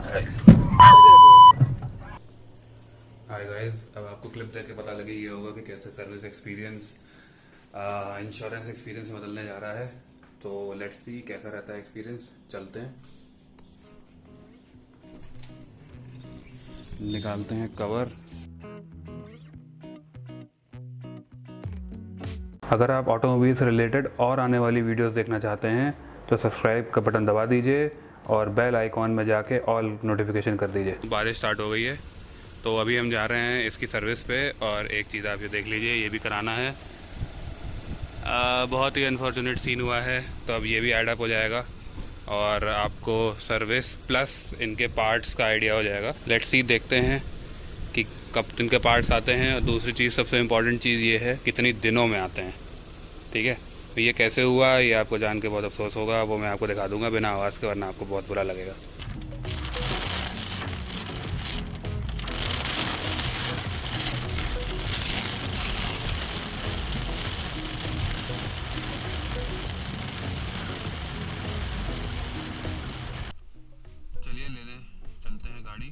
Hi guys, अब आपको clip देख के पता लगे ये होगा कि कैसे सर्विस एक्सपीरियंस इंश्योरेंस एक्सपीरियंस में बदलने जा रहा है। तो लेट्स सी कैसा रहता है एक्सपीरियंस। चलते हैं, निकालते हैं कवर। अगर आप ऑटोमोबाइल से रिलेटेड और आने वाली वीडियोस देखना चाहते हैं तो सब्सक्राइब का बटन दबा दीजिए और बेल आइकॉन में जाके ऑल नोटिफिकेशन कर दीजिए। बारिश स्टार्ट हो गई है तो अभी हम जा रहे हैं इसकी सर्विस पे, और एक चीज़ आप ये देख लीजिए, ये भी कराना है। बहुत ही अनफॉर्चुनेट सीन हुआ है, तो अब ये भी ऐड अप हो जाएगा और आपको सर्विस प्लस इनके पार्ट्स का आइडिया हो जाएगा। लेट्स सी, देखते हैं कि कब इनके पार्ट्स आते हैं। और दूसरी चीज़, सबसे इम्पॉर्टेंट चीज़ ये है कितनी दिनों में आते हैं। ठीक है, तो ये कैसे हुआ ये आपको जान के बहुत अफसोस होगा, वो मैं आपको दिखा दूंगा बिना आवाज़ के, वरना आपको बहुत बुरा लगेगा। चलिए लेने चलते हैं गाड़ी।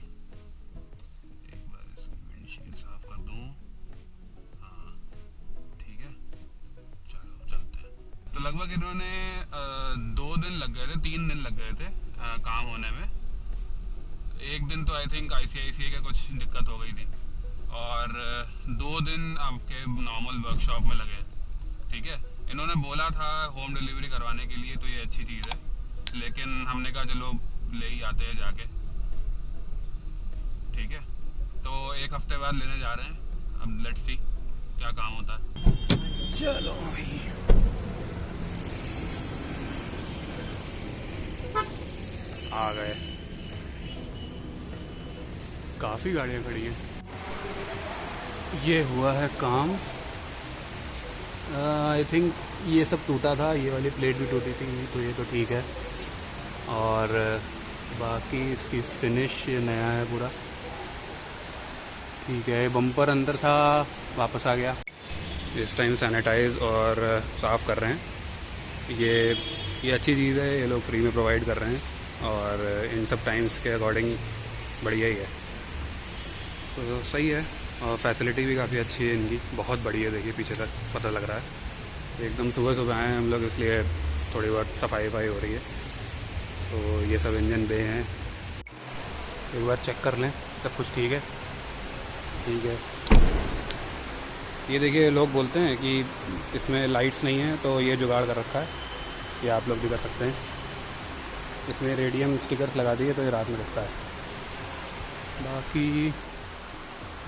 एक बार इसकी विंडशील्ड साफ कर दूं। हाँ ठीक है, चलो चलते हैं। तो लगभग इन्होंने 2 दिन लग गए थे, 3 दिन लग गए थे काम होने में। एक दिन तो आई थिंक ICICI का कुछ दिक्कत हो गई थी, और 2 दिन आपके नॉर्मल वर्कशॉप में लगे। ठीक है, इन्होंने बोला था होम डिलीवरी करवाने के लिए, तो ये अच्छी चीज़ है, लेकिन हमने कहा चलो ले ही आते हैं जाके। ठीक है, तो 1 हफ्ते बाद लेने जा रहे हैं। अब लेट्स सी क्या काम होता है। चलो आ गए। काफ़ी गाड़ियाँ खड़ी हैं। ये हुआ है काम। आई थिंक ये सब टूटा था, ये वाली प्लेट भी टूटी थी, तो ये तो ठीक है। और बाकी इसकी फिनिश ये नया है पूरा। ठीक है, बम्पर अंदर था, वापस आ गया। इस टाइम सैनिटाइज और साफ़ कर रहे हैं। ये अच्छी चीज़ है, ये लोग फ्री में प्रोवाइड कर रहे हैं, और इन सब टाइम्स के अकॉर्डिंग बढ़िया ही है, तो सही है। और फैसिलिटी भी काफ़ी अच्छी है इनकी, बहुत बढ़िया है। देखिए पीछे तक पता लग रहा है। एकदम सुबह सुबह आए हैं हम लोग, इसलिए थोड़ी बहुत सफाई वफाई हो रही है। तो ये सब इंजन बे हैं, एक बार चेक कर लें, सब कुछ ठीक है। ठीक है, ये देखिए लोग बोलते हैं कि इसमें लाइट्स नहीं है, तो ये जुगाड़ कर रखा है, ये आप लोग भी कर सकते हैं। इसमें रेडियम स्टिकर्स लगा दिए तो ये रात में दिखता है। बाकी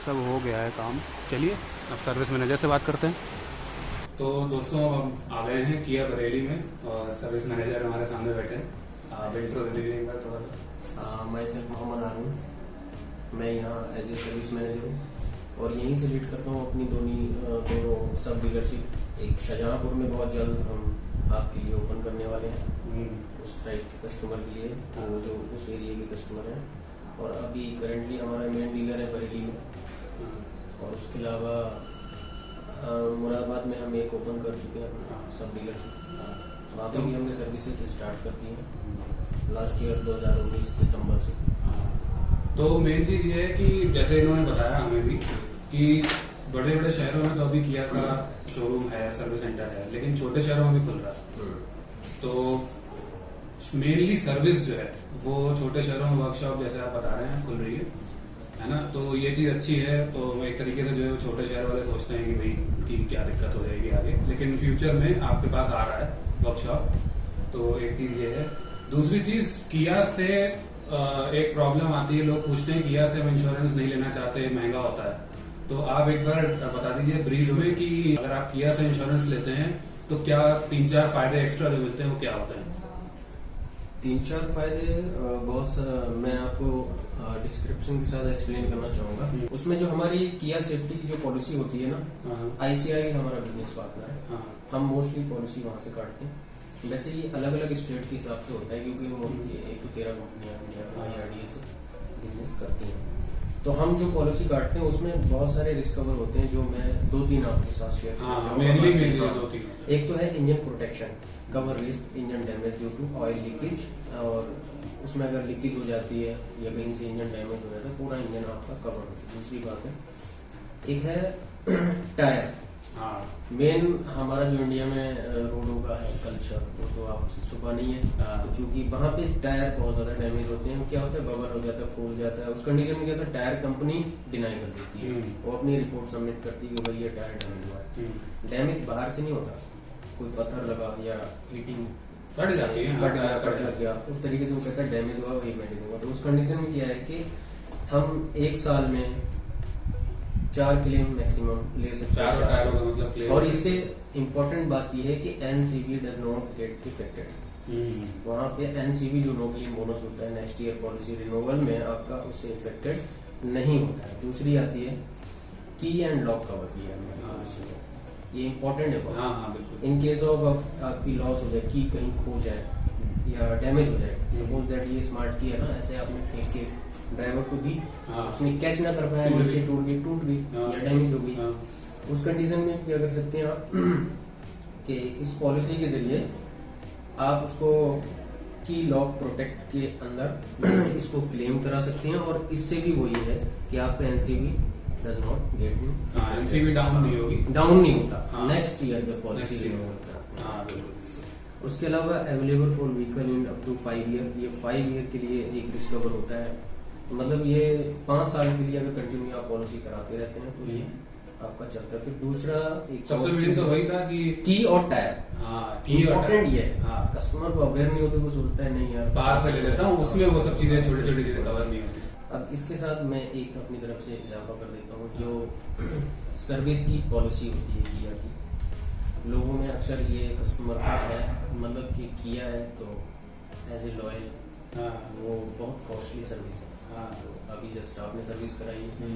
सब हो गया है काम। चलिए अब सर्विस मैनेजर से बात करते हैं। तो दोस्तों, अब हम आ गए हैं किया बरेली में, और सर्विस मैनेजर हमारे सामने बैठे हैं। आप इंट्रो दे दीजिए एक बार थोड़ा सा। मैं सिर्फ मोहम्मद हारून, मैं यहाँ एज ए सर्विस मैनेजर हूँ, और यहीं से लीड करता हूँ अपनी दोनों सब डीलरशिप। एक शाहजहाँपुर में बहुत जल्द हम आपके लिए ओपन करने वाले हैं, उस टाइप के कस्टमर के लिए, वो जो उस एरिया के कस्टमर हैं। और अभी करेंटली हमारा मेन डीलर है बरेली में, और उसके अलावा मुरादाबाद में हम एक ओपन कर चुके हैं सब डीलरशिप। वहाँ पर भी हमने सर्विसेज स्टार्ट कर दी हैं लास्ट ईयर 2019 दिसंबर से। तो मेन चीज़ ये है कि जैसे इन्होंने बताया हमें भी कि बड़े बड़े शहरों में तो अभी किया का शोरूम है, सर्विस सेंटर है, लेकिन छोटे शहरों में भी खुल रहा है। तो मेनली सर्विस जो है वो छोटे शहरों में वर्कशॉप जैसे आप बता रहे हैं खुल रही है ना। तो ये चीज़ अच्छी है। तो एक तरीके से जो है छोटे शहर वाले सोचते हैं कि भाई कि क्या दिक्कत हो जाएगी आगे, लेकिन फ्यूचर में आपके पास आ रहा है वर्कशॉप, तो एक चीज़ ये है। दूसरी चीज़, किया से एक प्रॉब्लम आती है, लोग पूछते हैं किया से हम इंश्योरेंस नहीं लेना चाहते, महंगा होता है। तो आप एक बार बता दीजिए ब्रीफ में कि अगर आप किया से इंश्योरेंस लेते हैं तो क्या 3-4 फायदे एक्स्ट्रा जो मिलते हैं वो क्या होते हैं? 3-4 फायदे मैं आपको डिस्क्रिप्शन के साथ एक्सप्लेन करना चाहूँगा। उसमें जो हमारी किया सेफ्टी की जो पॉलिसी होती है ना, ICI हमारा बिजनेस पार्टनर है, हम मोस्टली पॉलिसी वहाँ से काटते हैं। वैसे ये अलग अलग स्टेट के हिसाब से होता है, क्योंकि 113 कंपनियाँ IRDA से बिजनेस करती हैं। तो हम जो पॉलिसी काटते हैं उसमें बहुत सारे रिस्क कवर होते हैं, जो मैं 2-3 आपके साथ शेयर करना चाहूंगा। मेनली 2-3 एक तो है engine protection cover risk, engine damage due to oil leakage, और उसमें अगर लीकेज हो जाती है या कहीं से इंजन डैमेज हो जाता है पूरा इंजन आपका कवर होता है। दूसरी बात है, एक है टायर। मेन हमारा जो इंडिया में रोडों का है कल्चर, वो तो आपसे छुपा नहीं है। तो चूंकि वहाँ पे टायर बहुत ज्यादा डैमेज होते हैं, क्या होता है बबर हो जाता है, फूल जाता है, उस कंडीशन में क्या होता है टायर कंपनी डिनाई कर देती है, वो अपनी रिपोर्ट सबमिट करती है कि भाई ये टायर डैमेज हुआ है। डैमेज बाहर से नहीं होता, कोई पत्थर लगा या हीटिंग कट जाती है, कट लग गया, उस तरीके से वो कहता है डैमेज हुआ, वही मैं दूंगा। तो उस कंडीशन में क्या है कि हम एक साल में 4 क्लेम मैक्सिमम ले सकते हैं, 4 टायरों का मतलब क्लेम। और इससे इम्पोर्टेंट बात यह है कि NCB does not get affected. वहाँ पे एनसीबी जो नो क्लेम बोनस होता है नेक्स्ट ईयर पॉलिसी रिन्यूअल में आपका, उससे इफेक्टेड नहीं होता है। दूसरी आती है की एंड लॉक कवर की है पॉलिसी में, ये इम्पोर्टेंट है बहुत। इन केस ऑफ आपकी लॉस हो जाए, की कहीं खो जाए या डैमेज हो जाए, सपोज दैट ये स्मार्ट की है ना, ऐसे आपने फेंक के ड्राइवर को दी, उसने कैच ना कर पाया, नीचे टूट गई या डैमेज हो गई, उस कंडीशन में क्या कर सकते हैं आप कि इस पॉलिसी के जरिए आप उसको की लॉक प्रोटेक्ट के अंदर इसको क्लेम करा सकते हैं। और इससे भी वही है कि आपका NCB does not get NCB down नहीं होता नेक्स्ट ईयर जब पॉलिसी रिन्यू होता है। उसके अलावा available for vehicle in up to 5 year, ये 5 ईयर के लिए एक रिस्क कवर होता है, मतलब ये 5 साल के लिए अगर कंटिन्यू आप पॉलिसी कराते रहते हैं तो ये आपका चलता है। फिर दूसरा एक सबसे बड़ी तो वही था कि की और टायर, इम्पोर्टेंट ये है, कस्टमर को अवेयर नहीं होते, वो सोचता है नहीं यार बाहर से ले लेता हूँ, उसमें वो सब चीजें छोटी-छोटी चीजें कवर नहीं होती। अब इसके साथ मैं एक अपनी तरफ से इजाफा कर देता हूँ, जो सर्विस की पॉलिसी होती है किया की, लोगों में अक्सर ये कस्टमर का है, मतलब कि किया है तो एज ए लॉयल, वो बहुत कॉस्टली सर्विस है। तो अभी जस्ट आपने सर्विस कराई है,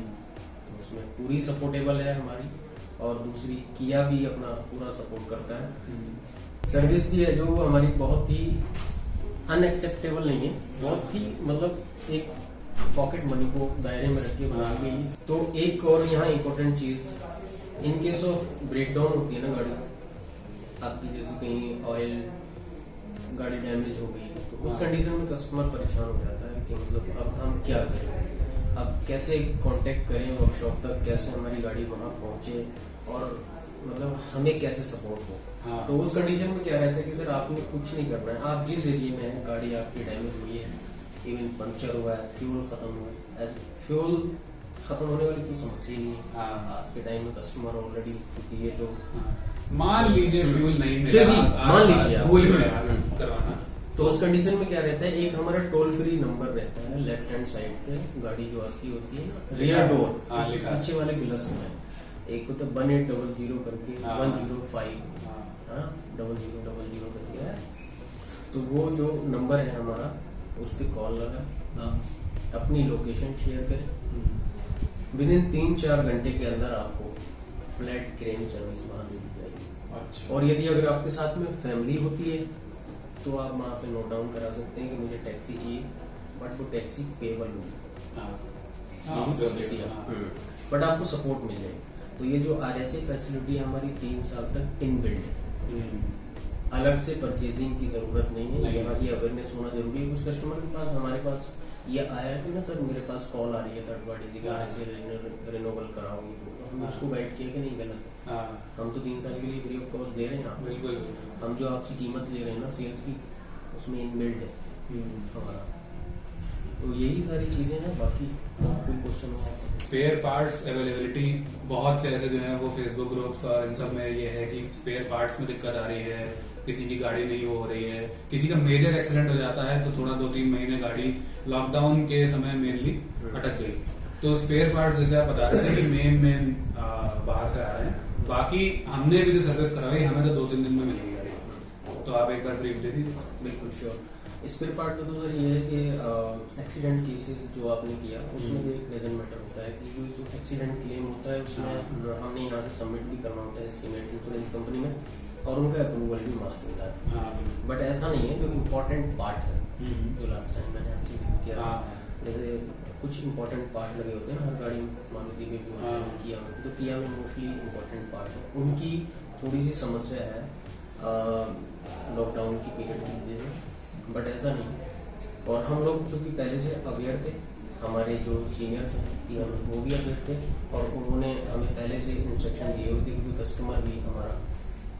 तो उसमें पूरी सपोर्टेबल है हमारी, और दूसरी किया भी अपना पूरा सपोर्ट करता है। सर्विस भी है जो हमारी बहुत ही अनएक्सेप्टेबल नहीं है, बहुत ही मतलब एक पॉकेट मनी को दायरे में रख के बनाई गई। तो एक और यहाँ इम्पोर्टेंट चीज, इन केस ऑफ ब्रेकडाउन होती है ना गाड़ी आपकी, जैसे कहीं ऑयल गाड़ी डैमेज हो गई, तो उस कंडीशन में कस्टमर परेशान हो जाता है कि मतलब अब हम क्या करें, अब कैसे कांटेक्ट करें वर्कशॉप तक, कैसे हमारी गाड़ी वहां पहुंचे, और मतलब हमें कैसे सपोर्ट हो। तो उस कंडीशन में क्या रहता है कि सर आपने कुछ नहीं करना है, आप जिस एरिया में है गाड़ी आपकी डैमेज हुई है, इवन पंचर हुआ है, फ्यूल खत्म हुआ है, फ्यूल खत्म होने वाली तो समस्या ही नहीं। आज के टाइम में कस्टमर ऑलरेडी, क्योंकि ये तो मान लीजिए फ्यूल नहीं मिला, मान लीजिए भूल गए करवाना, तो उस कंडीशन में क्या रहता है, एक हमारा टोल फ्री नंबर रहता है लेफ्ट हैंड साइड पे, गाड़ी जो आती होती है ना रियर डोर, पीछे वाले गिलास में एक तो 1800 करके 105 0000 करके है, तो वो जो नंबर है हमारा, उस पर कॉल लगा, अपनी लोकेशन शेयर करें, विद इन 3-4 घंटे के अंदर आपको फ्लैट क्रेन सर्विस वहां दी जाएगी। और यदि अगर आपके साथ में फैमिली होती है तो आप वहाँ पे नोट डाउन करा सकते हैं कि मुझे टैक्सी चाहिए, बट वो टैक्सी पेबल होगी, बट आपको सपोर्ट मिल जाए। तो ये जो RSA फैसिलिटी है हमारी 3 साल तक इनबिल्ट है, अलग से परचेजिंग की जरूरत नहीं है, यहाँ की अवेयरनेस होना जरूरी है। कुछ कस्टमर के पास हमारे पास ये आया कि ना सर मेरे पास कॉल आ रही है थर्ड पार्टी की, RSA रिन्यूअल कराओगे, तो हमने उसको गाइड किया कि नहीं गलत है, हम तो 3 साल के लिए फ्री ऑफ कॉस्ट दे रहे हैं, बिल्कुल हम जो आपसे कीमत ले रहे हैं ना सेल्स की, उसमें इनबिल्ट है हमारा। तो यही सारी चीजें हैं, बाकी कोई क्वेश्चन हो? स्पेयर पार्ट्स अवेलेबिलिटी बहुत से ऐसे जो है वो फेसबुक ग्रुप्स और इन सब में ये है कि स्पेयर पार्ट्स में दिक्कत आ रही है, किसी की गाड़ी नहीं हो रही है, किसी का मेजर एक्सीडेंट हो जाता है तो थोड़ा 2-3 महीने गाड़ी लॉकडाउन के समय मेनली अटक गई। तो स्पेयर पार्ट्स जैसे आप बता रहे थे कि मेन बाहर से आ रहे हैं, बाकी हमने भी जो सर्विस करवाई हमें तो 2-3 दिन में मिलेगी गाड़ी, तो आप एक बार ब्रीफ दे दीजिए। बिल्कुल श्योर। स्पेयर पार्ट का तो सर ये है कि एक्सीडेंट केसेस जो आपने किया उसमें एक प्रेजेंट मैटर होता है कि जो एक्सीडेंट क्लेम होता है उसमें हमने यहाँ से सबमिट भी करना होता है एस्टीमेट इंश्योरेंस कंपनी में, और उनका अप्रूवल भी मस्ट होता है। बट ऐसा नहीं है, जो इम्पोर्टेंट पार्ट है जो लास्ट टाइम मैंने आपसे किया, जैसे कुछ इंपॉर्टेंट पार्ट लगे होते हैं ना हर गाड़ी में, मारुति में भी होते हैं, किया में, तो किया में मोस्टली इंपॉर्टेंट पार्ट है, उनकी थोड़ी सी समस्या है लॉकडाउन की पीरियड की वजह से, बट ऐसा नहीं। और हम लोग चूँकि पहले से अवेयर थे, हमारे जो सीनियर्स हैं किया में वो भी अवेयर थे, और उन्होंने हमें पहले से इंस्ट्रक्शन दिए हुए थे कि कस्टमर भी हमारा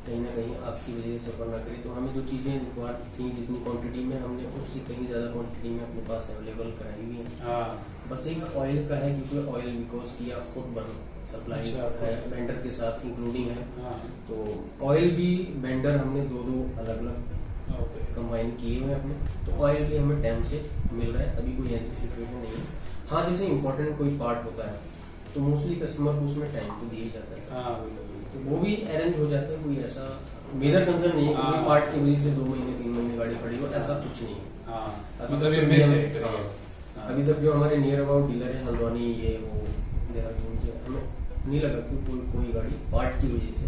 कहीं ना कहीं आपकी वजह से सफ़र ना करे, तो हमें जो चीज़ें रिक्वायर थी जितनी क्वांटिटी में, हमने उससे कहीं ज़्यादा क्वांटिटी में अपने पास अवेलेबल कराई हुई है। बस एक ऑयल का है, क्योंकि ऑयल बिकॉज किया खुद बन सप्लाई है वेंडर के साथ इंक्लूडिंग है, तो ऑयल भी वेंडर हमने दो अलग अलग कंबाइन किए हुए हैं अपने, तो ऑयल भी हमें टाइम से मिल रहा है, अभी कोई ऐसी सिचुएशन नहीं है। हाँ, जैसे इंपॉर्टेंट कोई पार्ट होता है तो मोस्टली कस्टमर को उसमें टाइम तो दिया ही जाता है, तो वो भी अरेंज हो जाता है, कोई ऐसा मेजर कंसर्न नहीं है, कोई पार्ट की वजह से 2 महीने 3 महीने गाड़ी खड़ी हो, ऐसा कुछ नहीं है। अभी तक जो हमारे नियर अबाउट डीलर है हल्द्वानी, ये वो देहरादून के, हमें नहीं लगा कि कोई गाड़ी पार्ट की वजह से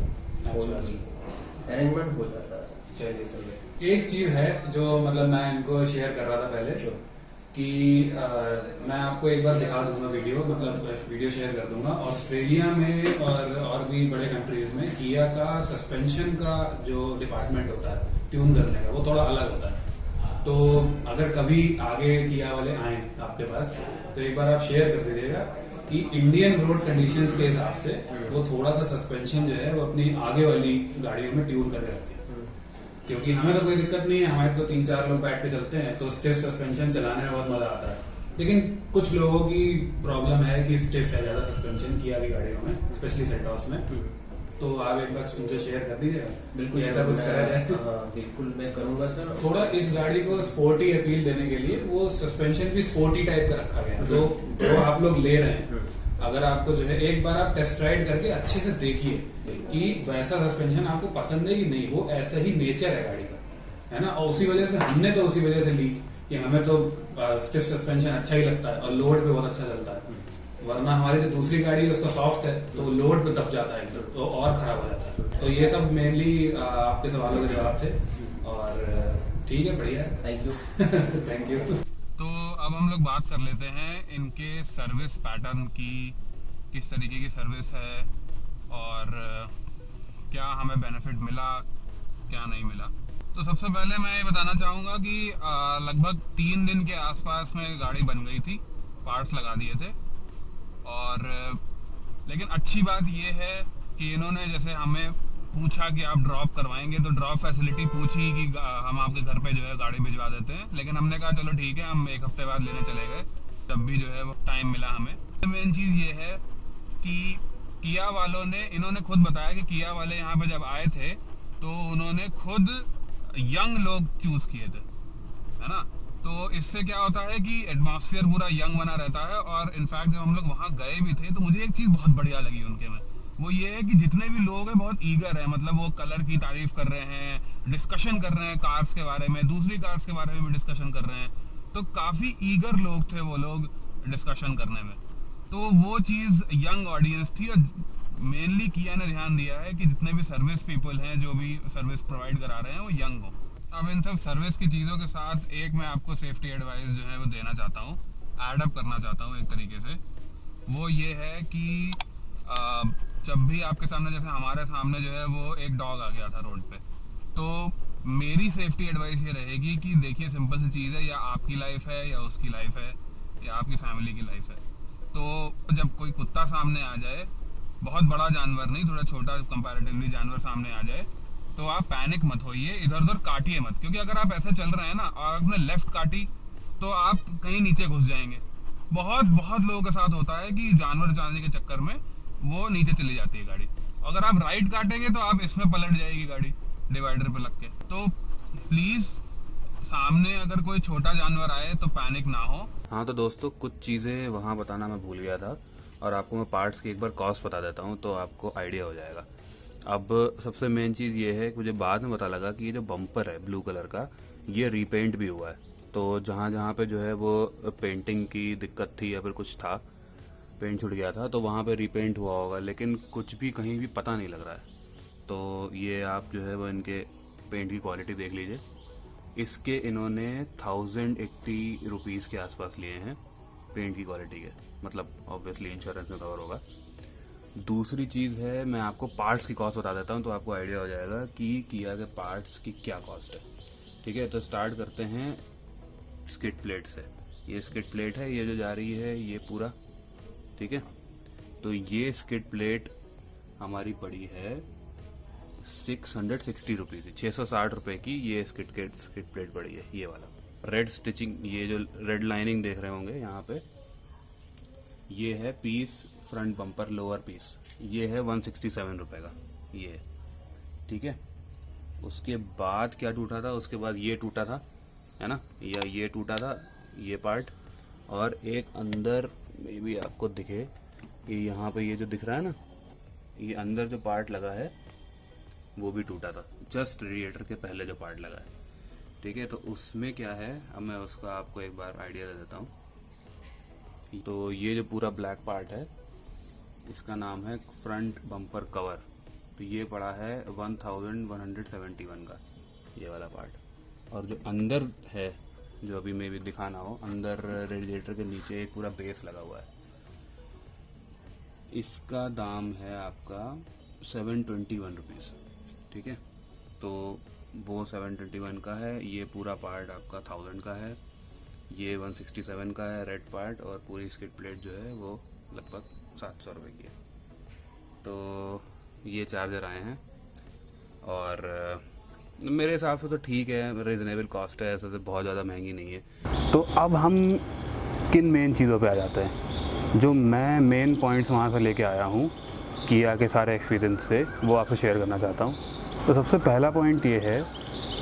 अरेंजमेंट हो जाता है। चलिए सर, एक चीज है जो मतलब मैं इनको शेयर कर रहा था पहले कि मैं आपको एक बार दिखा दूंगा वीडियो, मतलब वीडियो शेयर कर दूंगा। ऑस्ट्रेलिया में और भी बड़े कंट्रीज में किया का सस्पेंशन का जो डिपार्टमेंट होता है ट्यून करने का, वो थोड़ा अलग होता है। तो अगर कभी आगे किया वाले आए आपके पास तो एक बार आप शेयर कर दीजिएगा कि इंडियन रोड कंडीशंस के हिसाब से वो थोड़ा सा सस्पेंशन जो है वो अपनी आगे वाली गाड़ियों में ट्यून करके रखें, क्योंकि हमें तो कोई दिक्कत नहीं है, हमारे तो 3-4 लोग बैठ के चलते हैं तो स्टिफ सस्पेंशन चलाने में बहुत मजा आता है। लेकिन कुछ लोगों की प्रॉब्लम है कि स्टिफ है ज्यादा सस्पेंशन किया की गाड़ियों में, स्पेशली सेल्टॉस में, तो आप एक बार उनसे शेयर कर दीजिएगा। बिल्कुल, ऐसा कुछ करा जाए। बिल्कुल मैं करूंगा सर। थोड़ा इस गाड़ी को स्पोर्टी अपील देने के लिए वो सस्पेंशन भी स्पोर्टी टाइप का रखा गया, तो जो आप लोग ले रहे हैं, अगर आपको जो है एक बार आप टेस्ट राइड करके अच्छे से देखिए कि वैसा सस्पेंशन आपको पसंद है कि नहीं, वो ऐसा ही नेचर है गाड़ी का, है ना। और उसी वजह से हमने तो उसी वजह से ली कि हमें तो स्टिफ सस्पेंशन अच्छा ही लगता है और लोड पे बहुत अच्छा चलता है, वरना हमारी जो दूसरी गाड़ी है उसका सॉफ्ट है तो लोड पे दब जाता है तो और खराब हो जाता है। तो ये सब मेनली आपके सवालों के जवाब थे, और ठीक है, बढ़िया है, थैंक यू थैंक यू। तो अब हम लोग बात कर लेते हैं इनके सर्विस पैटर्न की, किस तरीके की सर्विस है और क्या हमें बेनिफिट मिला, क्या नहीं मिला। तो सबसे पहले मैं ये बताना चाहूँगा कि लगभग 3 दिन के आसपास में गाड़ी बन गई थी, पार्ट्स लगा दिए थे, और लेकिन अच्छी बात ये है कि इन्होंने जैसे हमें पूछा कि आप ड्रॉप करवाएंगे, तो ड्रॉप फैसिलिटी पूछी कि हम आपके घर पे जो है गाड़ी भिजवा देते हैं, लेकिन हमने कहा चलो ठीक है, हम 1 हफ्ते बाद लेने चले गए जब भी जो है वो टाइम मिला हमें। मेन चीज़ ये है कि किया वालों ने, इन्होंने खुद बताया कि किया वाले यहाँ पे जब आए थे तो उन्होंने खुद यंग लोग चूज़ किए थे, है ना। तो इससे क्या होता है कि एटमॉस्फेयर पूरा यंग बना रहता है, और इनफैक्ट जब हम लोग वहाँ गए भी थे तो मुझे एक चीज़ बहुत बढ़िया लगी उनके में, वो ये है कि जितने भी लोग हैं बहुत ईगर है, मतलब वो कलर की तारीफ कर रहे हैं, डिस्कशन कर रहे हैं कार्स के बारे में, दूसरी कार्स के बारे में भी डिस्कशन कर रहे हैं, तो काफ़ी ईगर लोग थे वो लोग डिस्कशन करने में। तो वो चीज़ यंग ऑडियंस थी, और मेनली किया ने ध्यान दिया है कि जितने भी सर्विस पीपल हैं जो भी सर्विस प्रोवाइड करा रहे हैं वो यंग हो। अब इन सब सर्विस की चीज़ों के साथ एक मैं आपको सेफ्टी एडवाइस जो है वो देना चाहता हूँ, ऐड अप करना चाहता हूँ एक तरीके से। वो ये है कि जब भी आपके सामने, जैसे हमारे सामने जो है वो एक डॉग आ गया था रोड पे, तो मेरी सेफ्टी एडवाइस ये रहेगी कि देखिए सिंपल सी चीज़ है, या आपकी लाइफ है या उसकी लाइफ है या आपकी फैमिली की लाइफ है। तो जब कोई कुत्ता सामने आ जाए, बहुत बड़ा जानवर नहीं, थोड़ा छोटा कंपैरेटिवली जानवर सामने आ जाए, तो आप पैनिक मत होइए, इधर उधर काटिए मत, क्योंकि अगर आप ऐसे चल रहे हैं ना और आपने लेफ्ट काटी तो आप कहीं नीचे घुस जाएंगे। बहुत लोगों के साथ होता है कि जानवर जाने के चक्कर में वो नीचे चली जाती है गाड़ी, अगर आप राइट काटेंगे तो आप इसमें पलट जाएगी गाड़ी डिवाइडर पे लग के। तो प्लीज़ सामने अगर कोई छोटा जानवर आए तो पैनिक ना हो। हाँ तो दोस्तों, कुछ चीज़ें वहाँ बताना मैं भूल गया था, और आपको मैं पार्ट्स की एक बार कॉस्ट बता देता हूँ तो आपको आइडिया हो जाएगा। अब सबसे मेन चीज़ ये है कि मुझे बाद में पता लगा कि ये जो बम्पर है ब्लू कलर का, ये रीपेंट भी हुआ है। तो जहाँ जहाँ पे जो है वो पेंटिंग की दिक्कत थी या फिर कुछ था, पेंट छूट गया था, तो वहाँ पे रीपेंट हुआ होगा, लेकिन कुछ भी कहीं भी पता नहीं लग रहा है। तो ये आप जो है वो इनके पेंट की क्वालिटी देख लीजिए। इसके इन्होंने 1080 रुपीज़ के आसपास लिए हैं, पेंट की क्वालिटी के, मतलब ऑब्वियसली इंश्योरेंस में कवर होगा। दूसरी चीज़ है, मैं आपको पार्ट्स की कॉस्ट बता देता हूँ तो आपको आइडिया हो जाएगा कि किया के पार्ट्स की क्या कॉस्ट है। ठीक है, तो स्टार्ट करते हैं स्किड प्लेट से। ये स्किड प्लेट है, ये जो जा रही है ये पूरा, ठीक है। तो ये स्किड प्लेट हमारी पड़ी है 660 रुपीज़, 660 रुपये की ये स्किड प्लेट पड़ी है। ये वाला रेड स्टिचिंग, ये जो रेड लाइनिंग देख रहे होंगे यहाँ पे, ये है piece front bumper lower piece, ये है 167 रुपये का ये, ठीक है। उसके बाद क्या टूटा था, उसके बाद ये टूटा था, है ना, या ये टूटा था ये पार्ट, और एक अंदर मे भी आपको दिखे कि यहाँ पे ये जो दिख रहा है ना, ये अंदर जो पार्ट लगा है वो भी टूटा था, जस्ट रेडिएटर के पहले जो पार्ट लगा है, ठीक है। तो उसमें क्या है, अब मैं उसका आपको एक बार आइडिया दे देता हूँ। तो ये जो पूरा ब्लैक पार्ट है इसका नाम है फ्रंट बम्पर कवर, तो ये पड़ा है 1171 का ये वाला पार्ट। और जो अंदर है, जो अभी मैं भी दिखाना हो, अंदर रेडिएटर के नीचे एक पूरा बेस लगा हुआ है, इसका दाम है आपका 721 रुपीज़, ठीक है। तो वो 721 का है, ये पूरा पार्ट आपका 1000 का है, ये 167 का है रेड पार्ट, और पूरी स्किड प्लेट जो है वो लगभग 700 रुपये की है। तो ये चार्जर आए हैं, और मेरे हिसाब से तो ठीक है, रीज़नेबल कॉस्ट है, ऐसे तो बहुत ज़्यादा महंगी नहीं है। तो अब हम किन मेन चीज़ों पे आ जाते हैं, जो मैं मेन पॉइंट्स वहाँ से लेके आया हूँ किया के सारे एक्सपीरियंस से, वो आपसे शेयर करना चाहता हूँ। तो सबसे पहला पॉइंट ये है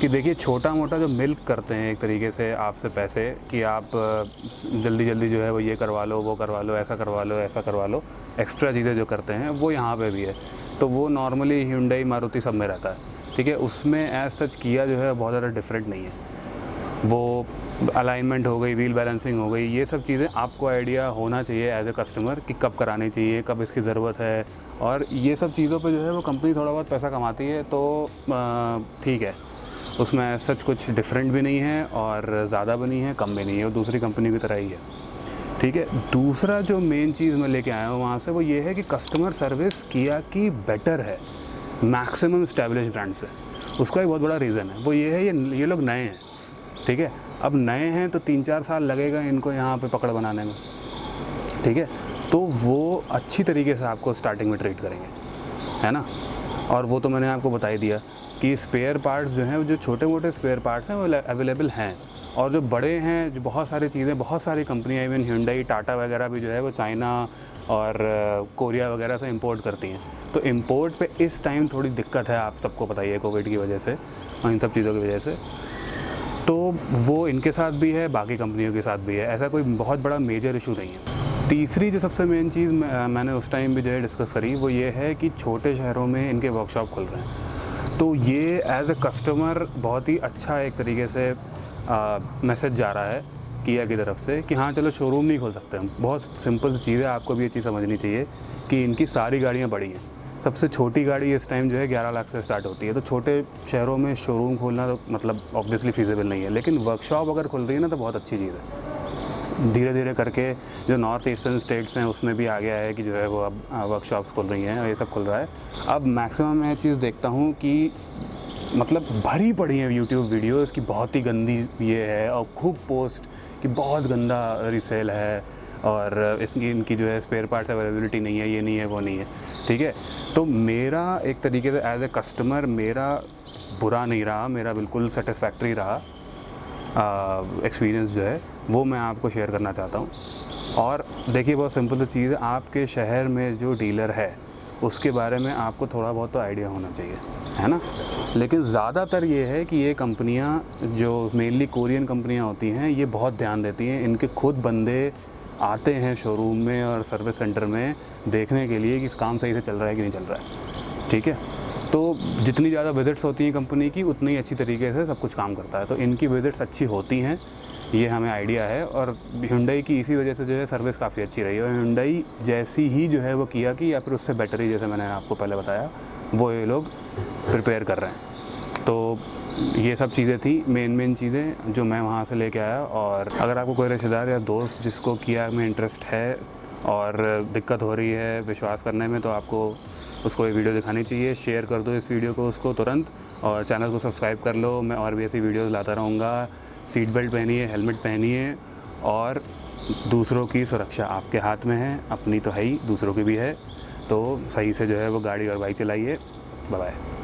कि देखिए, छोटा मोटा जो मिल्क करते हैं एक तरीके से आपसे पैसे, कि आप जल्दी जल्दी जो है वो ये करवा लो, वो करवा लो, ऐसा करवा लो, ऐसा करवा लो, एक्स्ट्रा चीज़ें जो करते हैं वो यहाँ पे भी है। तो वो नॉर्मली Hyundai मारुति सब में रहता है, ठीक है। उसमें एज सच किया जो है बहुत ज़्यादा डिफरेंट नहीं है। वो अलाइनमेंट हो गई, व्हील बैलेंसिंग हो गई, ये सब चीज़ें आपको आइडिया होना चाहिए एज ए कस्टमर कि कब करानी चाहिए, कब इसकी ज़रूरत है, और ये सब चीज़ों पे जो है वो कंपनी थोड़ा बहुत पैसा कमाती है, तो ठीक है, उसमें सच कुछ डिफरेंट भी नहीं है और ज़्यादा भी नहीं है, कम भी नहीं है, वो दूसरी कंपनी की तरह ही है, ठीक है। दूसरा जो मेन चीज़ मैं लेके आया हूँ वहाँ से, वो ये है कि कस्टमर सर्विस किया की बेटर है मैक्सिमम एस्टैब्लिश ब्रांड से। उसका एक बहुत बड़ा रीज़न है, वो ये है ये लोग नए हैं, ठीक है। अब नए हैं तो 3-4 साल लगेगा इनको यहाँ पे पकड़ बनाने में, ठीक है। तो वो अच्छी तरीके से आपको स्टार्टिंग में ट्रीट करेंगे, है ना। और वो तो मैंने आपको बता ही दिया कि स्पेयर पार्ट्स जो हैं, जो छोटे मोटे स्पेयर पार्ट्स हैं वो अवेलेबल हैं, और जो बड़े हैं, जो बहुत सारी चीज़ें, बहुत सारी कंपनियाँ, इवन Hyundai, टाटा वगैरह भी जो है वो चाइना और कोरिया वगैरह से इंपोर्ट करती हैं। तो इंपोर्ट पे इस टाइम थोड़ी दिक्कत है, आप सबको पता ही है, कोविड की वजह से और इन सब चीज़ों की वजह से। तो वो इनके साथ भी है, बाकी कंपनियों के साथ भी है, ऐसा कोई बहुत बड़ा मेजर इशू नहीं है। तीसरी जो सबसे मेन चीज़ मैंने उस टाइम भी जो है डिस्कस करी, वो ये है कि छोटे शहरों में इनके वर्कशॉप खुल रहे हैं। तो ये एज ए कस्टमर बहुत ही अच्छा एक तरीके से मैसेज जा रहा है किया की तरफ से कि हाँ चलो शोरूम नहीं खोल सकते हम। बहुत सिंपल सी चीज़ है, आपको भी ये चीज़ समझनी चाहिए कि इनकी सारी गाड़ियाँ बड़ी हैं। सबसे छोटी गाड़ी इस टाइम जो है 11 लाख से स्टार्ट होती है। तो छोटे शहरों में शोरूम खोलना तो मतलब ऑब्वियसली फीजिबल नहीं है, लेकिन वर्कशॉप अगर खुल रही है ना तो बहुत अच्छी चीज़ है। धीरे धीरे करके जो नॉर्थ ईस्टर्न स्टेट्स हैं उसमें भी आ गया है कि जो है वो अब वर्कशॉप्स खुल रही हैं और ये सब खुल रहा है। अब मैक्सिमम मैं चीज़ देखता हूँ कि मतलब भरी पड़ी है यूट्यूब वीडियोस की बहुत ही गंदी ये है, और खूब पोस्ट कि बहुत गंदा रीसेल है और इसकी इनकी जो है स्पेयर पार्ट्स अवेलेबिलिटी नहीं है, ये नहीं है, वो नहीं है, ठीक है। तो मेरा एक तरीके से एज ए कस्टमर मेरा बुरा नहीं रहा, मेरा बिल्कुल सेटिस्फैक्ट्री रहा एक्सपीरियंस जो है वो मैं आपको शेयर करना चाहता हूँ। और देखिए बहुत सिंपल सी चीज़ है, आपके शहर में जो डीलर है उसके बारे में आपको थोड़ा बहुत तो आइडिया होना चाहिए, है ना। लेकिन ज़्यादातर ये है कि ये कंपनियां जो मेनली कोरियन कंपनियां होती हैं ये बहुत ध्यान देती हैं, इनके खुद बंदे आते हैं शोरूम में और सर्विस सेंटर में देखने के लिए कि काम सही से चल रहा है कि नहीं चल रहा है, ठीक है। तो जितनी ज़्यादा विजिट्स होती हैं कंपनी की उतनी ही अच्छी तरीके से सब कुछ काम करता है। तो इनकी विजिट्स अच्छी होती हैं, ये हमें आइडिया है। और Hyundai की इसी वजह से जो है सर्विस काफ़ी अच्छी रही है, और Hyundai जैसी ही जो है वो किया कि या फिर उससे बेटर ही, जैसे मैंने आपको पहले बताया, वो ये लोग प्रिपेयर कर रहे हैं। तो ये सब चीज़ें थी मेन चीज़ें जो मैं वहाँ से लेके आया। और अगर आपको कोई रिश्तेदार या दोस्त जिसको किया में इंटरेस्ट है और दिक्कत हो रही है विश्वास करने में, तो आपको उसको ये वीडियो दिखानी चाहिए। शेयर कर दो इस वीडियो को उसको तुरंत, और चैनल को सब्सक्राइब कर लो। मैं और भी ऐसी वीडियोस लाता रहूँगा। सीट बेल्ट पहनिए, हेलमेट पहनिए, और दूसरों की सुरक्षा आपके हाथ में है। अपनी तो है ही, दूसरों की भी है। तो सही से जो है वो गाड़ी और बाइक चलाइए। Bye bye.